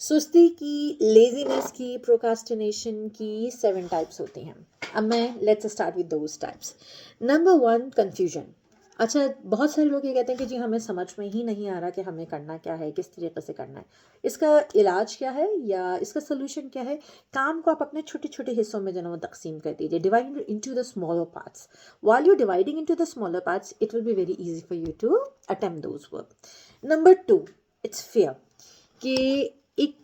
सुस्ती की, लेज़ीनेस की, प्रोक्रास्टिनेशन की 7 टाइप्स होती हैं। अब मैं let's start with those types. Number 1 confusion. अच्छा, बहुत सारे लोग ये कहते हैं कि जी हमें समझ में ही नहीं आ रहा कि हमें करना क्या है, किस तरीके से करना है। इसका इलाज क्या है या इसका सॉल्यूशन क्या है? काम को आप अपने छोटे-छोटे हिस्सों में जो है ना वो तक़सीम कर दीजिए। Divide into the smaller parts. While you dividing into the smaller parts, it will be very easy for you to attempt those work. Number 2 it's fear. कि एक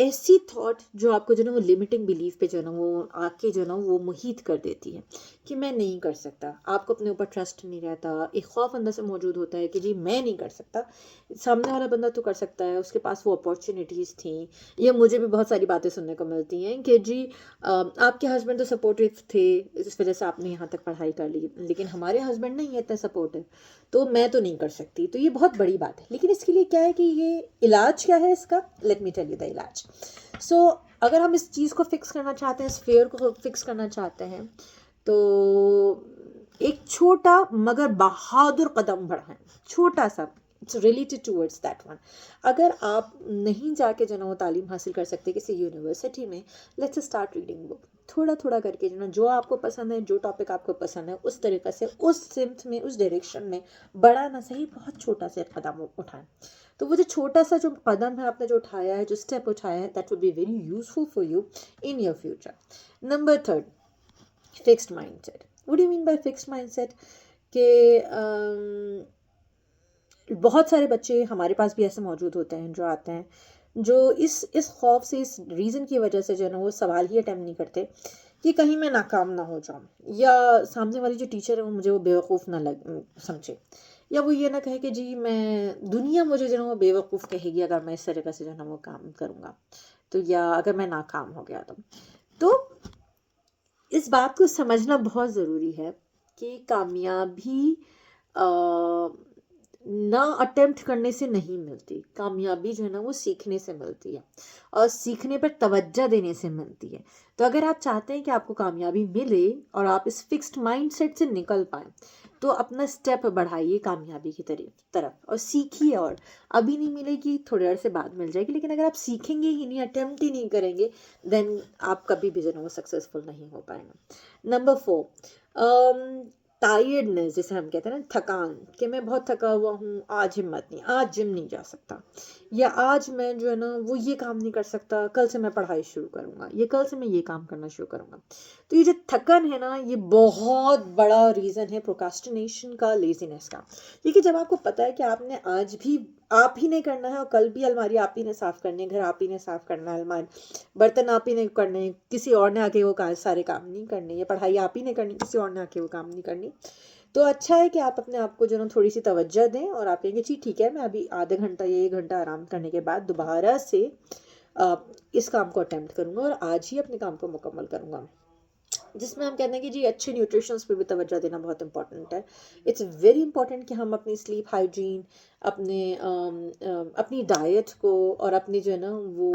ऐसी थॉट जो आपको जो है ना वो लिमिटिंग बिलीफ पे जो है ना वो आके जो है ना वो मुहित कर देती है कि मैं नहीं कर सकता। आपको अपने ऊपर ट्रस्ट नहीं रहता, एक खौफ अंदर से मौजूद होता है कि जी मैं नहीं कर सकता, सामने वाला बंदा तो कर सकता है, उसके पास वो अपॉर्चुनिटीज़ थी। या मुझे भी बहुत सारी बातें सुनने को मिलती हैं कि जी आपके हस्बैंड तो सपोर्टिव थे, इस वजह से आपने यहाँ तक पढ़ाई कर ली, लेकिन हमारे हस्बैंड नहीं है इतने सपोर्टिव, तो मैं तो नहीं कर सकती। तो ये बहुत बड़ी बात है, लेकिन इसके लिए क्या है कि ये इलाज क्या है इसका, let me tell you the इलाज। सो अगर हम इस चीज़ को फिक्स करना चाहते हैं, इस फेयर को फिक्स करना चाहते हैं, तो एक छोटा मगर बहादुर कदम बढ़ाएं, छोटा सा। It's related towards that one. अगर आप नहीं जाके जो ना वो तालीम हासिल कर सकते किसी यूनिवर्सिटी में, लेट्स स्टार्ट रीडिंग बुक। थोड़ा थोड़ा करके जो ना जो आपको पसंद है, जो टॉपिक आपको पसंद है, उस तरीके से, उस सिम्त में, उस डायरेक्शन में, बड़ा ना सही बहुत छोटा सा कदम उठाएं। तो वो जो छोटा सा जो कदम है आपने जो उठाया है, जो स्टेप उठाया है, that will be very useful for you in your future. Number 3 fixed mindset. What do you mean by fixed mindset? कि बहुत सारे बच्चे हमारे पास भी ऐसे मौजूद होते हैं जो आते हैं, जो इस खौफ से, इस रीज़न की वजह से जो है ना वो सवाल ही अटेम्प्ट नहीं करते कि कहीं मैं नाकाम ना हो जाऊं, या सामने वाली जो टीचर है वो मुझे वो बेवकूफ़ ना समझे, या वो ये ना कहे कि जी मैं दुनिया मुझे जो है ना वो बेवकूफ़ कहेगी अगर मैं इस तरीके से जो है ना वो काम करूँगा, तो या अगर मैं नाकाम हो गया तो इस बात को समझना बहुत ज़रूरी है कि कामयाबी अ, ना अटेम्प्ट करने से नहीं मिलती। कामयाबी जो है ना वो सीखने से मिलती है, और सीखने पर तवज्जो देने से मिलती है। तो अगर आप चाहते हैं कि आपको कामयाबी मिले और आप इस फिक्स्ड माइंडसेट से निकल पाएँ, तो अपना स्टेप बढ़ाइए कामयाबी की तरफ और सीखिए। और अभी नहीं मिलेगी, थोड़ी देर से बाद मिल जाएगी, लेकिन अगर आप सीखेंगे ही नहीं, अटेम्प्ट ही नहीं करेंगे, देन आप कभी भी जो है ना वो सक्सेसफुल नहीं हो पाएंगे। नंबर 4 टायर्डनेस, जिसे हम कहते हैं ना थकान, कि मैं बहुत थका हुआ हूँ, आज हिम्मत नहीं, आज जिम नहीं जा सकता, या आज मैं जो है ना वो ये काम नहीं कर सकता, कल से मैं पढ़ाई शुरू करूँगा, ये कल से मैं ये काम करना शुरू करूँगा। तो ये जो थकन है ना, ये बहुत बड़ा रीज़न है प्रोक्रास्टिनेशन का, लेज़ीनेस का। क्योंकि जब आपको पता है कि आपने आज भी आप ही नहीं करना है, और कल भी अलमारी आप ही ने साफ़ करनी है, घर आप ही ने साफ़ करना है, अलमारी बर्तन आप ही ने करने हैं, किसी और ने आके वो सारे काम नहीं करने, या पढ़ाई आप ही ने करनी, किसी और ने आके वो काम नहीं करनी। तो अच्छा है कि आप अपने आप को जो ना थोड़ी सी तवज्जो दें, और आप कहेंगे जी ठीक है, मैं अभी आधे घंटा या 1 घंटा आराम करने के बाद दोबारा से अ, इस काम को अटेम्प्ट करूँगा और आज ही अपने काम को मुकम्मल करूँगा। जिसमें हम कहते हैं कि जी अच्छे न्यूट्रिशंस पे भी तवज्जो देना बहुत इंपॉर्टेंट है। इट्स वेरी इंपॉर्टेंट कि हम अपनी स्लीप हाइजीन, अपनी डाइट को, और अपनी जो है ना वो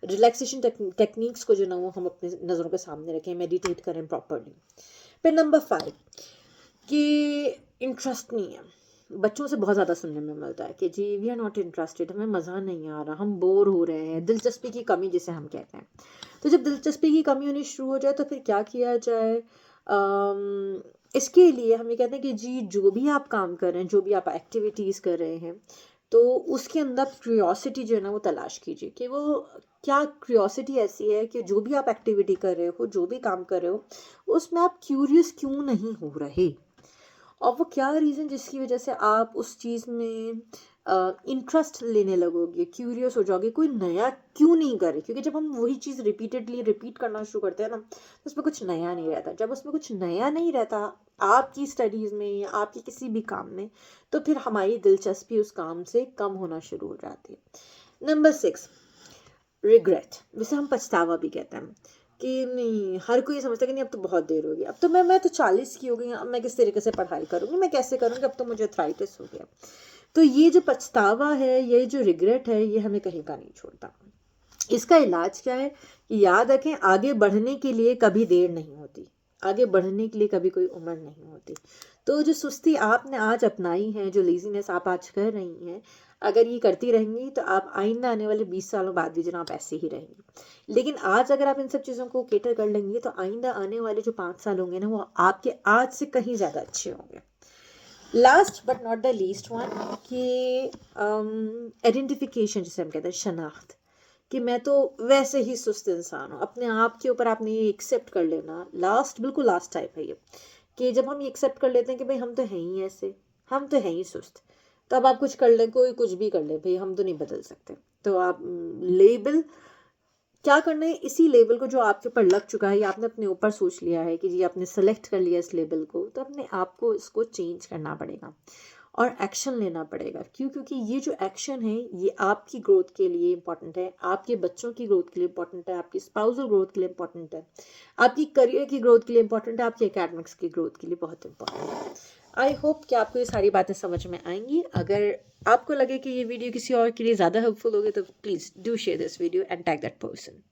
रिलैक्सेशन टेक्निक्स को जो ना वो हम अपने नज़रों के सामने रखें, मेडिटेट करें प्रॉपरली। फिर नंबर 5 कि इंटरेस्ट नहीं है। बच्चों से बहुत ज़्यादा सुनने में मिलता है कि जी वी आर नॉट इंटरेस्टेड, हमें मज़ा नहीं आ रहा, हम बोर हो रहे हैं, दिलचस्पी की कमी जिसे हम कहते हैं। तो जब दिलचस्पी की कमी होनी शुरू हो जाए, तो फिर क्या किया जाए? इसके लिए हम ये कहते हैं कि जी जो भी आप काम कर रहे हैं, जो भी आप एक्टिविटीज़ कर रहे हैं, तो उसके अंदर क्यूरियोसिटी जो है ना वो तलाश कीजिए कि वो क्या क्यूरियोसिटी ऐसी है कि जो भी आप एक्टिविटी कर रहे हो, जो भी काम कर रहे हो, उसमें आप क्यूरियस क्यों नहीं हो रहे, और वो क्या रीज़न जिसकी वजह से आप उस चीज़ में इंटरेस्ट लेने लगोगे, क्यूरियस हो जाओगे, कोई नया क्यों नहीं करे? क्योंकि जब हम वही चीज़ रिपीटेडली रिपीट करना शुरू करते हैं ना, तो उसमें कुछ नया नहीं रहता। जब उसमें कुछ नया नहीं रहता आपकी स्टडीज़ में या आपके किसी भी काम में, तो फिर हमारी दिलचस्पी उस काम से कम होना शुरू हो जाती है। नंबर 6 रिग्रेट, जिसे हम पछतावा भी कहते हैं, कि नहीं, हर कोई ये समझता है कि नहीं अब तो बहुत देर हो गई, अब तो मैं तो 40 की हो गई, अब मैं किस तरीके से पढ़ाई करूँगी, मैं कैसे करूँगी, अब तो मुझे अर्थराइटिस हो गया। तो ये जो पछतावा है, ये जो रिग्रेट है, ये हमें कहीं का नहीं छोड़ता। इसका इलाज क्या है? कि याद रखें, आगे बढ़ने के लिए कभी देर नहीं होती, आगे बढ़ने के लिए कभी कोई उम्र नहीं होती। तो जो सुस्ती आपने आज अपनाई है, जो लेज़ीनेस आप आज कर रही हैं, अगर ये करती रहेंगी तो आप आइंदा आने वाले 20 सालों बाद भी जनाब ऐसे ही रहेंगी। लेकिन आज अगर आप इन सब चीज़ों को कैटर कर लेंगी तो आइंदा आने वाले जो 5 साल होंगे ना वो आपके आज से कहीं ज़्यादा अच्छे होंगे। Last but not the least one कि आइडेंटिफिकेशन जिसे हम कहते हैं, शनाख्त, कि मैं तो वैसे ही सुस्त इंसान हूँ। अपने आप के ऊपर आपने ये एक्सेप्ट कर लेना, लास्ट बिल्कुल लास्ट टाइप है ये, कि जब हम ये एक्सेप्ट कर लेते हैं कि भाई हम तो हैं ही ऐसे, हम तो हैं ही सुस्त, तो अब आप कुछ कर लें, कोई कुछ भी कर ले, भाई हम तो नहीं बदल सकते। तो आप लेबल क्या करना है, इसी लेबल को जो आपके ऊपर लग चुका है या आपने अपने ऊपर सोच लिया है कि जी आपने सेलेक्ट कर लिया इस लेबल को, तो अपने आप को इसको चेंज करना पड़ेगा और एक्शन लेना पड़ेगा। क्यों? क्योंकि ये जो एक्शन है ये आपकी ग्रोथ के लिए इंपॉर्टेंट है, आपके बच्चों की ग्रोथ के लिए इंपॉर्टेंट है, आपकी स्पाउसल ग्रोथ के लिए इंपॉर्टेंट है, आपकी करियर की ग्रोथ के लिए इंपॉर्टेंट है, आपकी एकेडमिक्स की ग्रोथ के लिए बहुत इंपॉर्टेंट है। आई होप कि आपको ये सारी बातें समझ में आएंगी। अगर आपको लगे कि ये वीडियो किसी और के लिए ज़्यादा हेल्पफुल होगी तो please do share this video and tag that person.